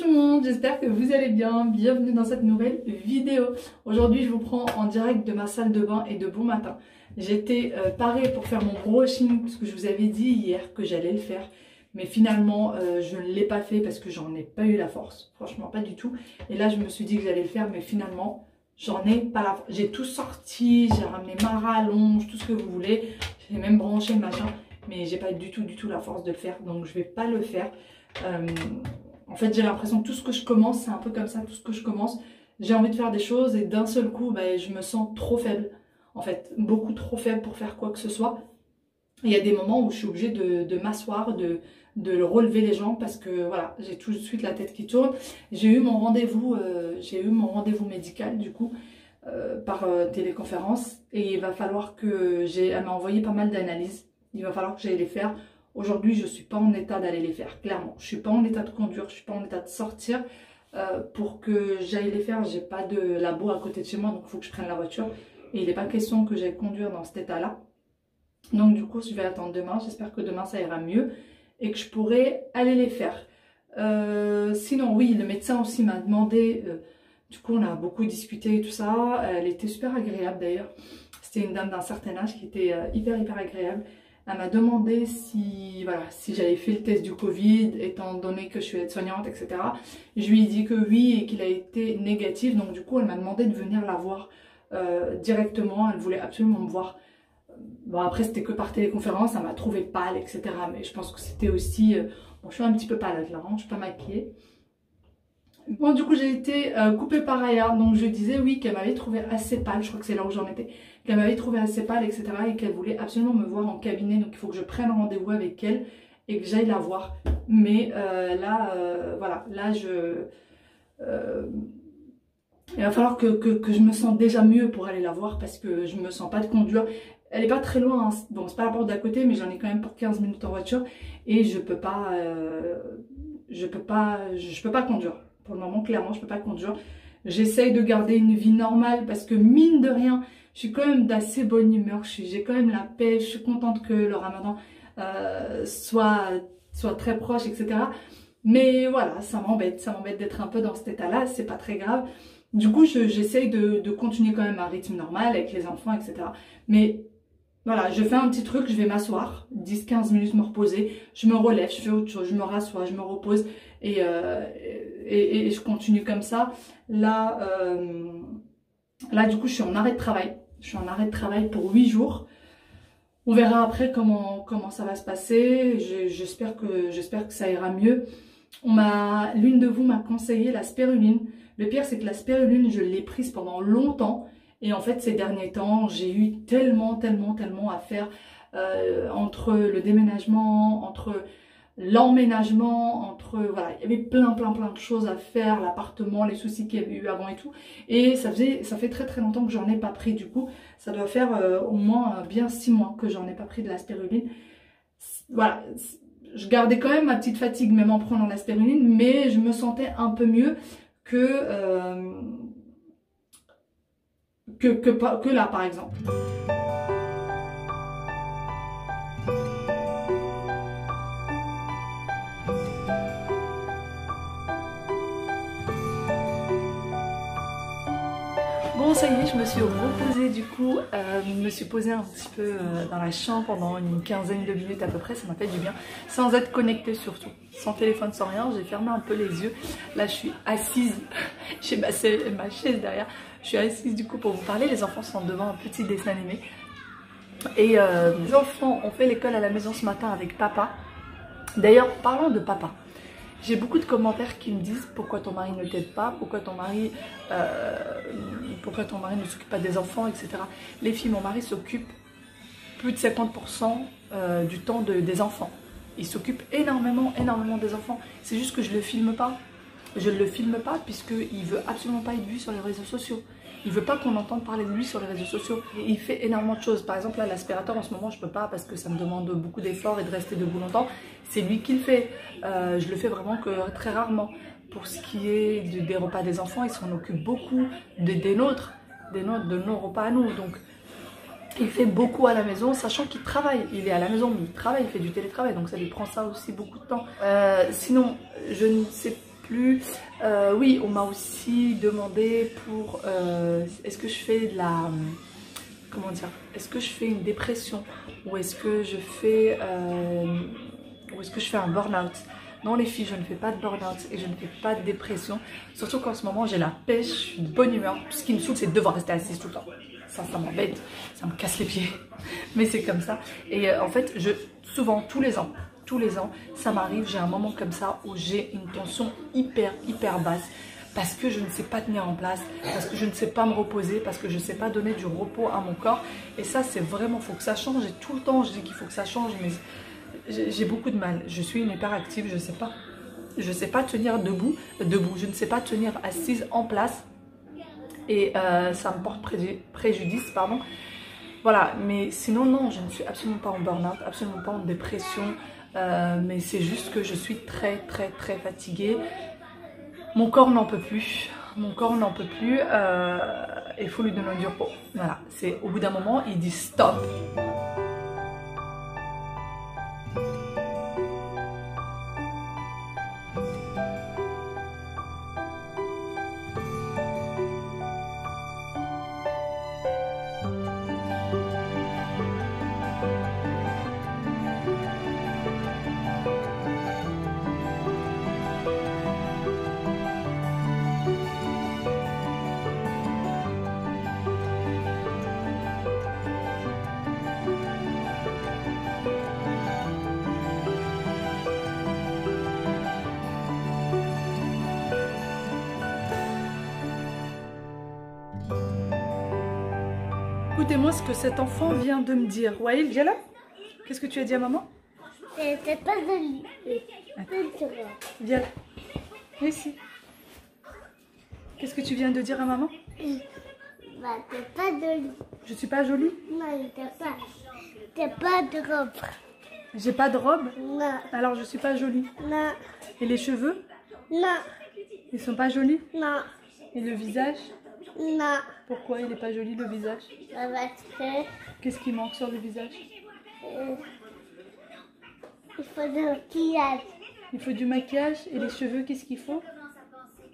tout le monde, j'espère que vous allez bien, bienvenue dans cette nouvelle vidéo. Aujourd'hui je vous prends en direct de ma salle de bain et de bon matin. J'étais parée pour faire mon brushing parce que je vous avais dit hier que j'allais le faire. Mais finalement je ne l'ai pas fait parce que j'en ai pas eu la force, franchement pas du tout. Et là je me suis dit que j'allais le faire mais finalement j'en ai pas la force. J'ai tout sorti, j'ai ramené ma rallonge, tout ce que vous voulez. J'ai même branché le machin mais j'ai pas du tout la force de le faire donc je vais pas le faire. En fait j'ai l'impression que tout ce que je commence c'est un peu comme ça, tout ce que je commence j'ai envie de faire des choses et d'un seul coup je me sens trop faible, en fait beaucoup trop faible pour faire quoi que ce soit. Il y a des moments où je suis obligée de m'asseoir, de relever les jambes parce que voilà, j'ai tout de suite la tête qui tourne. J'ai eu mon rendez-vous médical du coup par téléconférence et il va falloir que elle m'a envoyé pas mal d'analyses, il va falloir que j'aille les faire. Aujourd'hui, je ne suis pas en état d'aller les faire, clairement. Je ne suis pas en état de conduire, je ne suis pas en état de sortir pour que j'aille les faire. J'ai pas de labo à côté de chez moi, donc il faut que je prenne la voiture. Et il n'est pas question que j'aille conduire dans cet état-là. Donc du coup, je vais attendre demain. J'espère que demain, ça ira mieux et que je pourrai aller les faire. Sinon, oui, le médecin aussi m'a demandé... du coup, on a beaucoup discuté et tout ça. Elle était super agréable d'ailleurs. C'était une dame d'un certain âge qui était hyper agréable. Elle m'a demandé si j'avais fait le test du Covid, étant donné que je suis aide-soignante, etc. Je lui ai dit que oui et qu'il a été négatif. Donc du coup, elle m'a demandé de venir la voir directement. Elle voulait absolument me voir. Bon, après, c'était que par téléconférence. Elle m'a trouvé pâle, etc. Mais je pense que c'était aussi... bon, je suis un petit peu pâle là, hein, je suis pas maquillée. Bon, du coup, j'ai été coupée par ailleurs. Donc, je disais oui qu'elle m'avait trouvé assez pâle. Je crois que c'est là où j'en étais. Qu'elle m'avait trouvé assez pâle, etc. Et qu'elle voulait absolument me voir en cabinet. Donc, il faut que je prenne rendez-vous avec elle et que j'aille la voir. Mais voilà. Là, il va falloir que je me sente déjà mieux pour aller la voir parce que je me sens pas de conduire. Elle est pas très loin. Hein. Bon, c'est pas la porte d'à côté, mais j'en ai quand même pour 15 minutes en voiture. Et je peux pas conduire. Pour le moment, clairement, je ne peux pas conduire. J'essaye de garder une vie normale parce que mine de rien, je suis quand même d'assez bonne humeur. J'ai quand même la paix. Je suis contente que le ramadan soit très proche, etc. Mais voilà, ça m'embête d'être un peu dans cet état-là. C'est pas très grave. Du coup, j'essaye de continuer quand même à un rythme normal avec les enfants, etc. Mais voilà, je fais un petit truc, je vais m'asseoir, 10-15 minutes me reposer, je me relève, je fais autre chose, je me rassois, je me repose et je continue comme ça. Là, du coup, je suis en arrêt de travail. Je suis en arrêt de travail pour 8 jours. On verra après comment ça va se passer. J'espère que ça ira mieux. L'une de vous m'a conseillé la spiruline. Le pire, c'est que la spiruline, je l'ai prise pendant longtemps. Et en fait, ces derniers temps, j'ai eu tellement à faire entre le déménagement, entre l'emménagement, voilà, il y avait plein de choses à faire, l'appartement, les soucis qu'il y avait eu avant et tout. Et ça fait très longtemps que j'en ai pas pris. Du coup, ça doit faire au moins bien 6 mois que j'en ai pas pris de la spiruline. Voilà, je gardais quand même ma petite fatigue même en prenant la spiruline, mais je me sentais un peu mieux que là par exemple. Bon, ça y est, je me suis reposée du coup, je me suis posée un petit peu dans la chambre pendant une quinzaine de minutes à peu près, ça m'a fait du bien, sans être connectée surtout, sans téléphone, sans rien. J'ai fermé un peu les yeux, là je suis assise, j'ai ma chaise derrière, je suis assise du coup pour vous parler. Les enfants sont devant un petit dessin animé et les enfants ont fait l'école à la maison ce matin avec papa. D'ailleurs, parlons de papa. J'ai beaucoup de commentaires qui me disent pourquoi ton mari ne t'aide pas, pourquoi ton mari ne s'occupe pas des enfants, etc. Les filles, mon mari s'occupe plus de 50% du temps des enfants. Il s'occupe énormément des enfants. C'est juste que je ne le filme pas. Je ne le filme pas puisqu'il ne veut absolument pas être vu sur les réseaux sociaux. Il veut pas qu'on entende parler de lui sur les réseaux sociaux. Et il fait énormément de choses. Par exemple, là, l'aspirateur, en ce moment, je peux pas parce que ça me demande beaucoup d'efforts et de rester debout longtemps. C'est lui qui le fait. Je le fais vraiment que très rarement. Pour ce qui est des repas des enfants, il s'en occupe beaucoup de nos repas à nous. Donc, il fait beaucoup à la maison, sachant qu'il travaille. Il est à la maison, mais il travaille, il fait du télétravail. Donc, ça lui prend ça aussi beaucoup de temps. Sinon, je ne sais plus. Oui, on m'a aussi demandé pour est-ce que je fais de la... Comment dire? Est-ce que je fais une dépression ou est-ce que je fais un burn-out? Non les filles, je ne fais pas de burn-out et je ne fais pas de dépression. Surtout qu'en ce moment j'ai la pêche, je suis de bonne humeur. Tout ce qui me saoule c'est de devoir rester assise tout le temps. Ça m'embête, ça me casse les pieds. Mais c'est comme ça. Et en fait, souvent, tous les ans, ça m'arrive, j'ai un moment comme ça où j'ai une tension hyper basse. Parce que je ne sais pas tenir en place, parce que je ne sais pas me reposer, parce que je ne sais pas donner du repos à mon corps. Et ça, c'est vraiment, il faut que ça change. Et tout le temps, je dis qu'il faut que ça change, mais j'ai beaucoup de mal. Je suis une hyperactive, je sais pas tenir debout, je ne sais pas tenir assise en place. Et ça me porte préjudice, pardon. Voilà, mais sinon, non, je ne suis absolument pas en burn-out, absolument pas en dépression. Mais c'est juste que je suis très fatiguée. Mon corps n'en peut plus. Mon corps n'en peut plus. Il faut lui donner du repos. Voilà, c'est au bout d'un moment, il dit stop. Écoutez-moi ce que cet enfant vient de me dire. Waïl, viens là. Qu'est-ce que tu as dit à maman? C'est pas joli. Viens là. Viens ici. Qu'est-ce que tu viens de dire à maman? Bah, t'es pas jolie. Je suis pas jolie? Non, t'es pas de robe. J'ai pas de robe? Non. Alors je suis pas jolie? Non. Et les cheveux? Non. Ils sont pas jolis? Non. Et le visage? Non. Pourquoi il est pas joli le visage? Ça va te faire. Qu'est-ce qui manque sur le visage? Il faut du maquillage. Il faut du maquillage. Et les cheveux, qu'est-ce qu'il faut?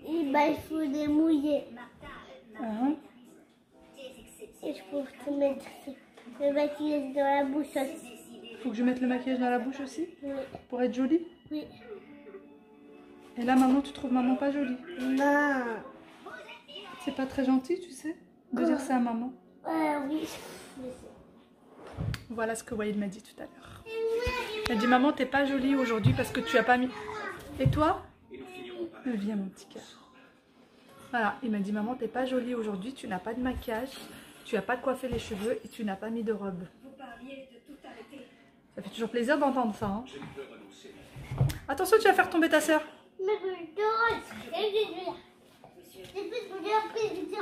Et bah, il faut les mouiller. Et je peux te mettre le maquillage dans la bouche aussi. Faut que je mette le maquillage dans la bouche aussi? Oui. Pour être jolie? Oui. Et là, maman, tu trouves maman pas jolie? Non. C'est pas très gentil, tu sais, de dire ça à maman. Oui. Voilà ce que Waïd m'a dit tout à l'heure. Elle dit, maman, t'es pas jolie aujourd'hui parce que tu as pas mis... Et toi? Viens, mon petit cœur. Voilà, il m'a dit, maman, t'es pas jolie aujourd'hui, tu n'as pas de maquillage, tu n'as pas coiffé les cheveux et tu n'as pas mis de robe. Ça fait toujours plaisir d'entendre ça. Hein. Attention, tu vas faire tomber ta soeur.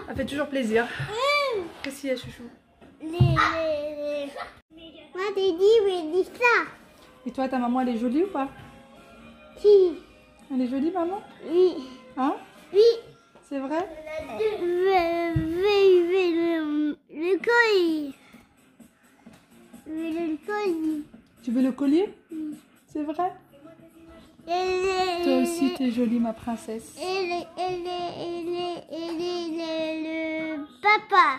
Ça fait toujours plaisir. Qu'est-ce qu'il y a, chouchou? Moi, t'es dit, mais dis ça. Et toi, ta maman, elle est jolie ou pas? Si. Elle est jolie, maman? Oui. Hein? Oui. C'est vrai? Le collier. Le collier. Tu veux le collier? C'est vrai? Toi aussi, t'es jolie, ma princesse. Et le papa.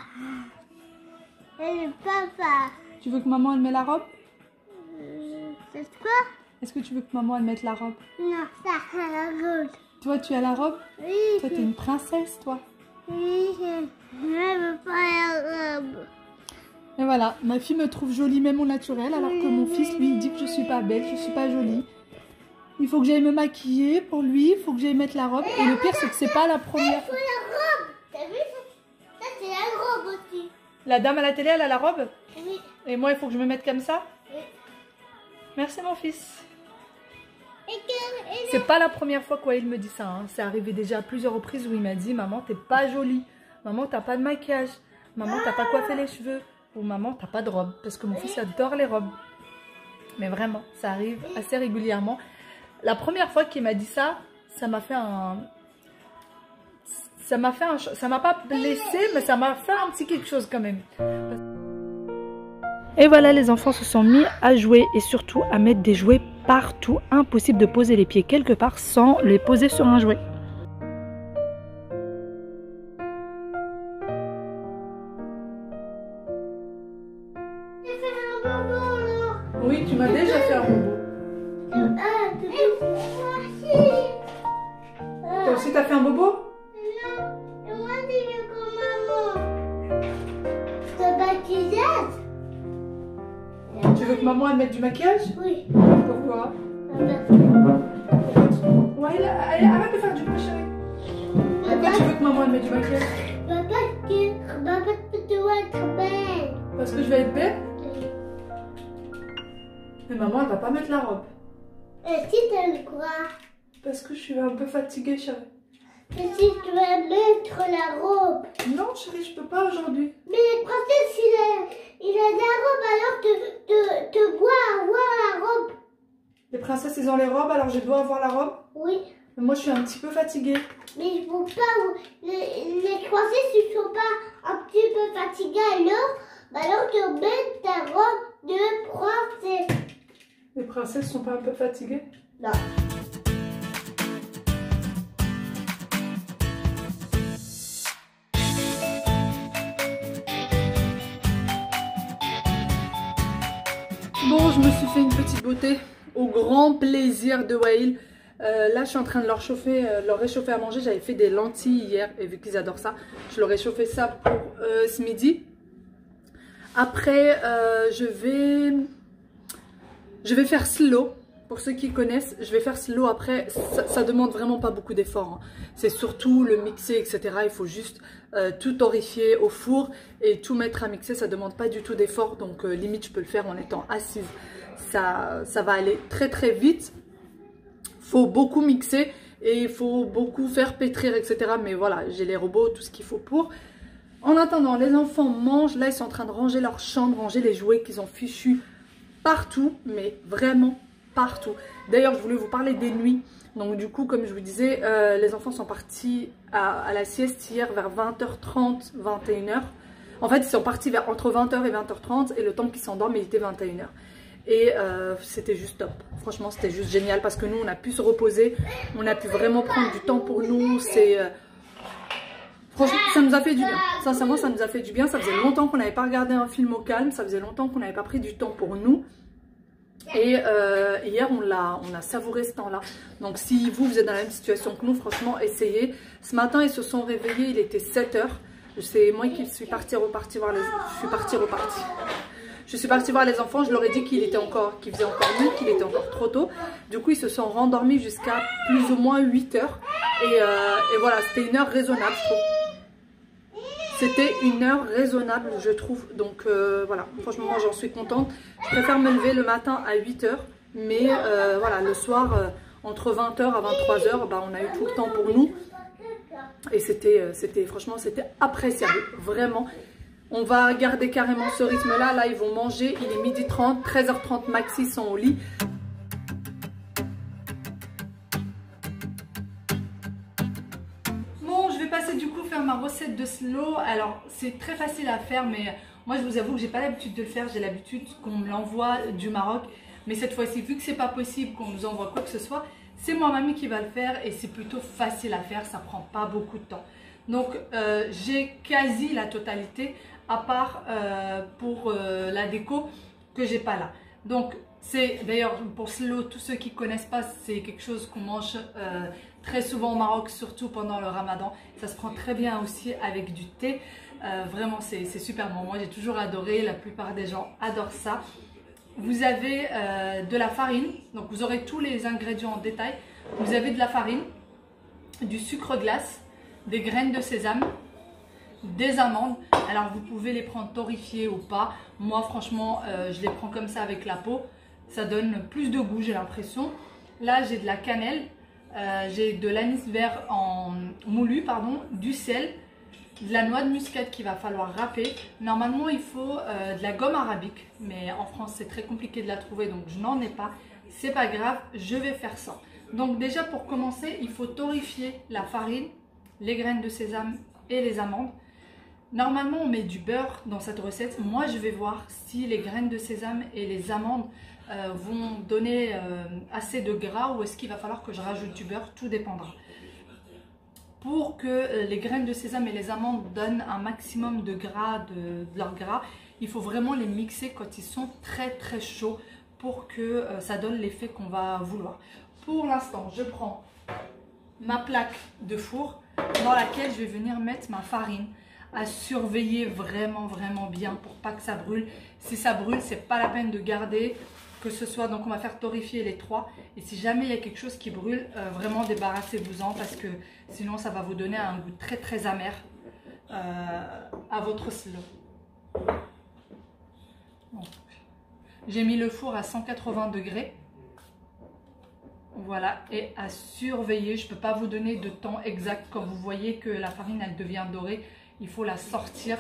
Et le papa. Tu veux que maman, elle mette la robe? C'est quoi? Est-ce que tu veux que maman, elle mette la robe? Non, ça, c'est la robe. Toi, tu as la robe? Oui. Toi, t'es une princesse, toi. Oui, je veux pas la robe. Et voilà, ma fille me trouve jolie même au naturel, alors que mon fils, lui, il dit que je suis pas belle, je suis pas jolie. Il faut que j'aille me maquiller pour lui, il faut que j'aille mettre la robe. Et le pire, c'est que c'est pas la première fois. La robe. T'as vu ça? Ça, c'est la robe aussi. La dame à la télé, elle a la robe? Oui. Et moi, il faut que je me mette comme ça? Oui. Merci, mon fils. C'est pas la première fois qu'il me dit ça. Hein. C'est arrivé déjà à plusieurs reprises où il m'a dit, maman, t'es pas jolie. Maman, t'as pas de maquillage. Maman, t'as pas coiffé les cheveux. Ou maman, t'as pas de robe. Parce que mon fils adore les robes. Mais vraiment, ça arrive assez régulièrement. La première fois qu'il m'a dit ça, ça m'a fait un... Ça m'a pas blessé, mais ça m'a fait un petit quelque chose quand même. Et voilà, les enfants se sont mis à jouer et surtout à mettre des jouets partout. Impossible de poser les pieds quelque part sans les poser sur un jouet. Oui, tu m'as déjà fait un bobo. Toi aussi, t'as fait un bobo? Non, moi c'est comme maman. T'as maquillage? Tu veux que maman elle mette du maquillage? Oui. Pourquoi? Papa. Ouais, allez, arrête de faire du bruit, chérie. Pourquoi tu veux que maman elle mette du maquillage? Papa, tu dois être belle. Parce que je vais être belle? Mais maman elle va pas mettre la robe. Et si tu quoi? Parce que je suis un peu fatiguée, chérie. Et si tu vas mettre la robe? Non, chérie, je peux pas aujourd'hui. Mais les princesses, il a la robe, alors tu dois avoir la robe. Les princesses, ils ont les robes, alors je dois avoir la robe? Oui. Mais moi, je suis un petit peu fatiguée. Mais il faut pas. Les princesses, ils sont pas un petit peu fatiguées, alors tu mets ta robe de princesse. Les princesses sont pas un peu fatiguées? Non. Bon, je me suis fait une petite beauté au grand plaisir de Wael. Là, je suis en train de leur réchauffer à manger. J'avais fait des lentilles hier et vu qu'ils adorent ça, je leur ai chauffé ça pour ce midi. Après, je vais faire slow. Pour ceux qui connaissent, je vais faire slow après. Ça demande vraiment pas beaucoup d'efforts. Hein. C'est surtout le mixer, etc. Il faut juste tout torréfier au four et tout mettre à mixer. Ça demande pas du tout d'efforts. Donc limite, je peux le faire en étant assise. Ça va aller très très vite. Faut beaucoup mixer et il faut beaucoup faire pétrir, etc. Mais voilà, j'ai les robots, tout ce qu'il faut pour. En attendant, les enfants mangent. Là, ils sont en train de ranger leur chambre, ranger les jouets qu'ils ont fichus partout, mais vraiment partout. D'ailleurs, je voulais vous parler des nuits. Donc du coup, comme je vous disais, les enfants sont partis à la sieste hier vers 20h30, 21h. En fait, ils sont partis entre 20h et 20h30 et le temps qu'ils s'endorment, il était 21h. Et c'était juste top. Franchement, c'était juste génial parce que nous, on a pu se reposer. On a pu vraiment prendre du temps pour nous. Franchement, ça nous a fait du bien. Sincèrement, ça nous a fait du bien. Ça faisait longtemps qu'on n'avait pas regardé un film au calme. Ça faisait longtemps qu'on n'avait pas pris du temps pour nous. Et hier, on a savouré ce temps-là. Donc, si vous êtes dans la même situation que nous, franchement, essayez. Ce matin, ils se sont réveillés. Il était 7h. C'est moi qui suis partie repartie voir les... Je suis partie voir les enfants. Je leur ai dit qu'il faisait encore nuit, qu'il était encore trop tôt. Du coup, ils se sont rendormis jusqu'à plus ou moins 8h. Et voilà, c'était une heure raisonnable, je trouve. C'était une heure raisonnable, je trouve. Donc voilà, franchement, moi j'en suis contente. Je préfère me lever le matin à 8h. Mais voilà, le soir, entre 20h à 23h, bah, on a eu tout le temps pour nous. Et franchement, c'était appréciable. Vraiment. On va garder carrément ce rythme-là. Là, ils vont manger. Il est 12h30, 13h30 maxi, ils sont au lit. Passer du coup faire ma recette de slow. Alors c'est très facile à faire, mais moi je vous avoue que j'ai pas l'habitude de le faire. J'ai l'habitude qu'on me l'envoie du Maroc, mais cette fois-ci, vu que c'est pas possible qu'on nous envoie quoi que ce soit, c'est moi mamie qui va le faire et c'est plutôt facile à faire. Ça prend pas beaucoup de temps. Donc j'ai quasi la totalité, à part pour la déco que j'ai pas là. Donc c'est d'ailleurs pour slow, tous ceux qui connaissent pas, c'est quelque chose qu'on mange très souvent au Maroc, surtout pendant le ramadan. Ça se prend très bien aussi avec du thé. Vraiment, c'est super bon. Moi, j'ai toujours adoré. La plupart des gens adorent ça. Vous avez de la farine. Donc, vous aurez tous les ingrédients en détail. Vous avez de la farine, du sucre glace, des graines de sésame, des amandes. Alors, vous pouvez les prendre torréfiées ou pas. Moi, franchement, je les prends comme ça avec la peau. Ça donne plus de goût, j'ai l'impression. Là, j'ai de la cannelle. J'ai de l'anis vert en moulu, du sel, de la noix de muscade qu'il va falloir râper. Normalement, il faut de la gomme arabique, mais en France, c'est très compliqué de la trouver, donc je n'en ai pas. C'est pas grave, je vais faire ça. Donc déjà, pour commencer, il faut torréfier la farine, les graines de sésame et les amandes. Normalement, on met du beurre dans cette recette. Moi, je vais voir si les graines de sésame et les amandes vont donner assez de gras ou est-ce qu'il va falloir que je rajoute du beurre, tout dépendra. Pour que les graines de sésame et les amandes donnent un maximum de gras, de leur gras, il faut vraiment les mixer quand ils sont très très chauds pour que ça donne l'effet qu'on va vouloir. Pour l'instant, je prends ma plaque de four dans laquelle je vais venir mettre ma farine, à surveiller vraiment bien pour pas que ça brûle. Si ça brûle, c'est pas la peine de garder, que ce soit, donc on va faire torréfier les trois, et si jamais il y a quelque chose qui brûle, vraiment débarrassez-vous-en parce que sinon ça va vous donner un goût très très amer à votre slow. J'ai mis le four à 180 degrés. Voilà, et à surveiller, je ne peux pas vous donner de temps exact. Quand vous voyez que la farine elle devient dorée, il faut la sortir.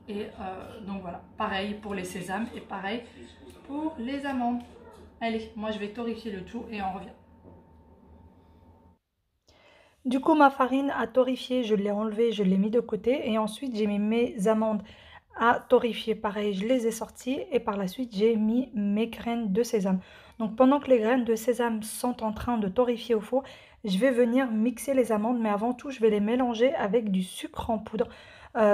Et donc voilà, pareil pour les sésames et pareil pour les amandes. Allez, moi je vais torréfier le tout et on revient. Du coup, ma farine a torréfié, je l'ai enlevée, je l'ai mis de côté et ensuite j'ai mis mes amandes à torréfier. Pareil, je les ai sorties et par la suite j'ai mis mes graines de sésame. Donc pendant que les graines de sésame sont en train de torréfier au four, je vais venir mixer les amandes, mais avant tout je vais les mélanger avec du sucre en poudre,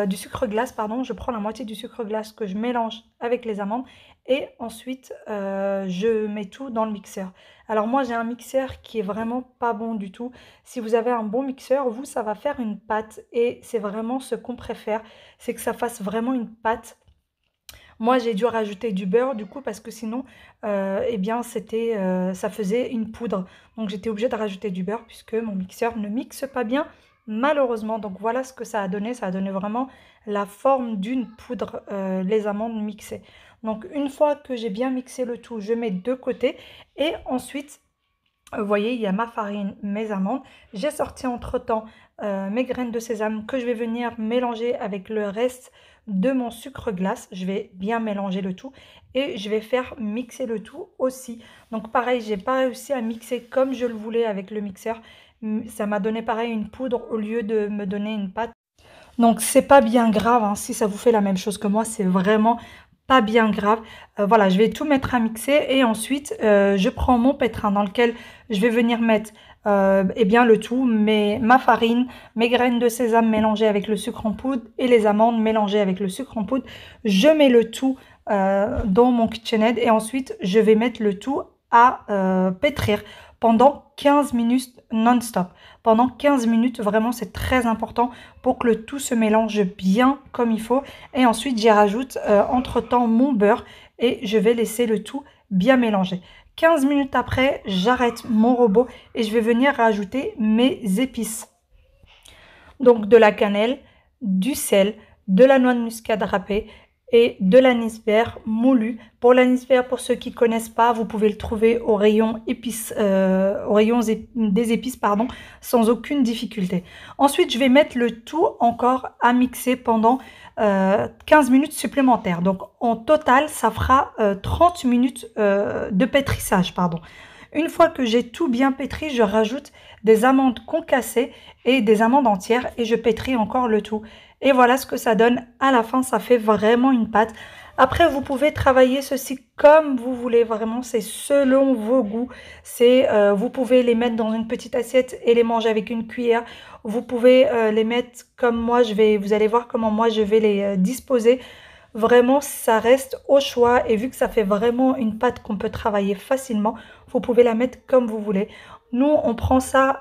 du sucre glace pardon. Je prends la moitié du sucre glace que je mélange avec les amandes et ensuite je mets tout dans le mixeur. Alors moi j'ai un mixeur qui est vraiment pas bon du tout. Si vous avez un bon mixeur, vous ça va faire une pâte et c'est vraiment ce qu'on préfère, c'est que ça fasse vraiment une pâte. Moi j'ai dû rajouter du beurre du coup parce que sinon eh bien ça faisait une poudre. Donc j'étais obligée de rajouter du beurre puisque mon mixeur ne mixe pas bien malheureusement. Donc voilà ce que ça a donné. Ça a donné vraiment la forme d'une poudre, les amandes mixées. Donc une fois que j'ai bien mixé le tout, je mets de côté et ensuite vous voyez, il y a ma farine, mes amandes. J'ai sorti entre-temps mes graines de sésame que je vais venir mélanger avec le reste de mon sucre glace. Je vais bien mélanger le tout et je vais faire mixer le tout aussi. Donc pareil, j'ai pas réussi à mixer comme je le voulais avec le mixeur. Ça m'a donné pareil une poudre au lieu de me donner une pâte. Donc c'est pas bien grave hein, si ça vous fait la même chose que moi, c'est vraiment pas bien grave. Voilà, je vais tout mettre à mixer et ensuite je prends mon pétrin dans lequel je vais venir mettre eh bien le tout, ma farine, mes graines de sésame mélangées avec le sucre en poudre et les amandes mélangées avec le sucre en poudre. Je mets le tout dans mon KitchenAid et ensuite je vais mettre le tout à pétrir pendant 15 minutes non-stop. Pendant 15 minutes, vraiment c'est très important pour que le tout se mélange bien comme il faut. Et ensuite j'y rajoute entre-temps mon beurre et je vais laisser le tout bien mélanger. 15 minutes après, j'arrête mon robot et je vais venir rajouter mes épices. Donc de la cannelle, du sel, de la noix de muscade râpée et de l'anis vert moulu. Pour l'anis vert, pour ceux qui ne connaissent pas, vous pouvez le trouver au rayon épices, des épices, pardon, sans aucune difficulté. Ensuite, je vais mettre le tout encore à mixer pendant 15 minutes supplémentaires. Donc en total, ça fera 30 minutes de pétrissage, pardon. Une fois que j'ai tout bien pétri, je rajoute des amandes concassées et des amandes entières et je pétris encore le tout. Et voilà ce que ça donne à la fin, ça fait vraiment une pâte. Après, vous pouvez travailler ceci comme vous voulez, vraiment, c'est selon vos goûts. Vous pouvez les mettre dans une petite assiette et les manger avec une cuillère. Vous pouvez les mettre comme moi, vous allez voir comment moi je vais les disposer. Vraiment, ça reste au choix et vu que ça fait vraiment une pâte qu'on peut travailler facilement, vous pouvez la mettre comme vous voulez. Nous, on prend ça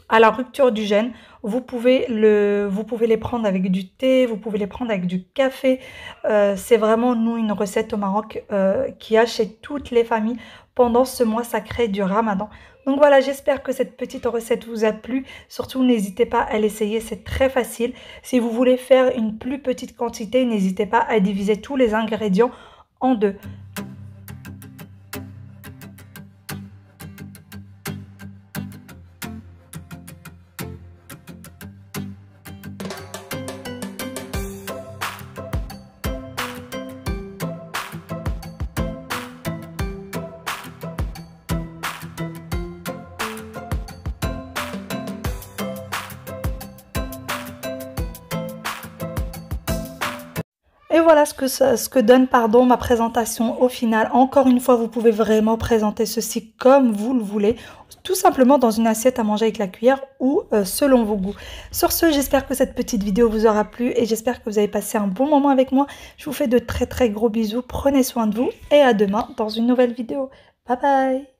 à la rupture du jeûne. Vous pouvez les prendre avec du thé, vous pouvez les prendre avec du café. C'est vraiment, nous, une recette au Maroc qui a chez toutes les familles pendant ce mois sacré du Ramadan. Donc voilà, j'espère que cette petite recette vous a plu. Surtout, n'hésitez pas à l'essayer, c'est très facile. Si vous voulez faire une plus petite quantité, n'hésitez pas à diviser tous les ingrédients en deux. Et voilà ce que donne ma présentation au final. Encore une fois, vous pouvez vraiment présenter ceci comme vous le voulez. Tout simplement dans une assiette à manger avec la cuillère ou selon vos goûts. Sur ce, j'espère que cette petite vidéo vous aura plu et j'espère que vous avez passé un bon moment avec moi. Je vous fais de très gros bisous. Prenez soin de vous et à demain dans une nouvelle vidéo. Bye bye!